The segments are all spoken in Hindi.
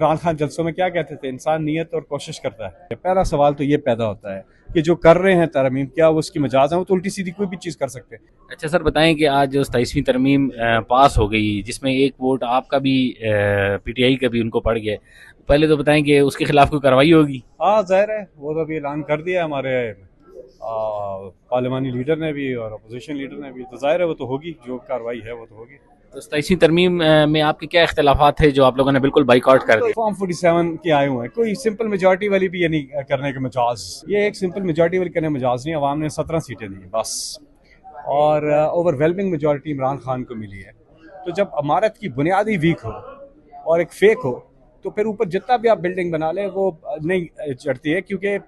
इमरान खान जलसों में क्या कहते थे, इंसान नीयत और कोशिश करता है। पहला सवाल तो ये पैदा होता है कि जो कर रहे हैं तरमीम, क्या वो उसकी मजाज है? वो तो उल्टी सीधी कोई भी चीज़ कर सकते हैं। अच्छा सर, बताएं कि आज जो 27वीं तरमीम पास हो गई, जिसमें एक वोट आपका भी पीटीआई का भी उनको पड़ गया, पहले तो बताएं कि उसके खिलाफ कोई कार्रवाई होगी? हाँ, जाहिर है, वो तो अभी ऐलान कर दिया हमारे पार्लिमानी लीडर ने भी और अपोजिशन लीडर ने भी, तो जाहिर है वो तो होगी, जो कार्रवाई है वो तो होगी। तो 27वीं तरमीम में आपके क्या इख्तलाफात थे जो आप लोगों ने बिल्कुल बाइकआउट कर दिए? फॉर्म 47 के आए हुए हैं, कोई सिंपल मेजोरिटी वाली भी ये नहीं करने के मजाज, ये एक सिंपल मेजोरिटी वाली करने मजाज नहीं। अवाम ने 17 सीटें दी बस, और ओवरवेलमिंग मेजोरिटी इमरान खान को मिली है। तो जब अमारत की बुनियादी वीक हो और एक फेक हो, तो फिर ऊपर जितना भी आप बिल्डिंग बना लें वो नहीं चढ़ती है, क्योंकि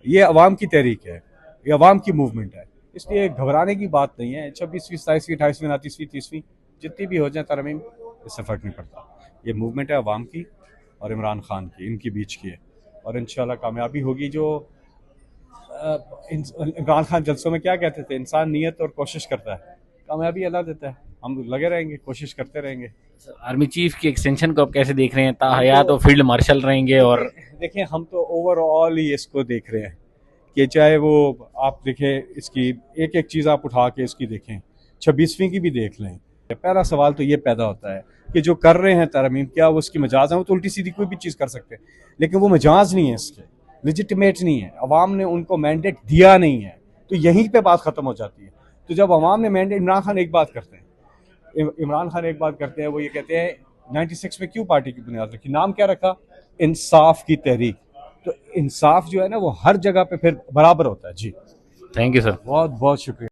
ये अवाम की तहरीक है, ये अवाम की मूवमेंट है। इसलिए घबराने की बात नहीं है। 26वीं, 27वीं, 28वीं, 29वीं, 30वीं जितनी भी हो जाए तरमीम, इससे फ़र्क नहीं पड़ता। ये मूवमेंट है अवाम की और इमरान खान की, इनके बीच की है, और इंशाल्लाह कामयाबी होगी। जो इमरान खान जलसों में क्या कहते थे, इंसान नीयत और कोशिश करता है, कामयाबी अल्लाह देता है। हम लगे रहेंगे, कोशिश करते रहेंगे। आर्मी चीफ की एक्सटेंशन को आप कैसे देख रहे हैं? हम तो ताहयात तो फील्ड मार्शल रहेंगे और देखें देखें हम तो ओवरऑल ही इसको देख रहे हैं कि चाहे वो आप देखें, इसकी एक एक चीज़ आप उठा के इसकी देखें, 26वीं की भी देख लें। पहला सवाल तो ये पैदा होता है कि जो कर रहे हैं तरमीम, क्या वो उसकी मजाज है? वो तो उल्टी सीधी कोई भी चीज़ कर सकते हैं, लेकिन वो मजाज नहीं है, इसके लेजिटिमेट नहीं है, अवाम ने उनको मैंडेट दिया नहीं है, तो यहीं पे बात ख़त्म हो जाती है। तो जब अवाम ने मैंडेट, इमरान खान एक बात करते हैं, इमरान खान एक बात करते हैं, वो ये कहते हैं 96 में क्यों पार्टी की बुनियाद रखी, नाम क्या रखा, इंसाफ की तहरीक। तो इंसाफ जो है ना, वो हर जगह पे फिर बराबर होता है। जी, थैंक यू सर। बहुत बहुत शुक्रिया।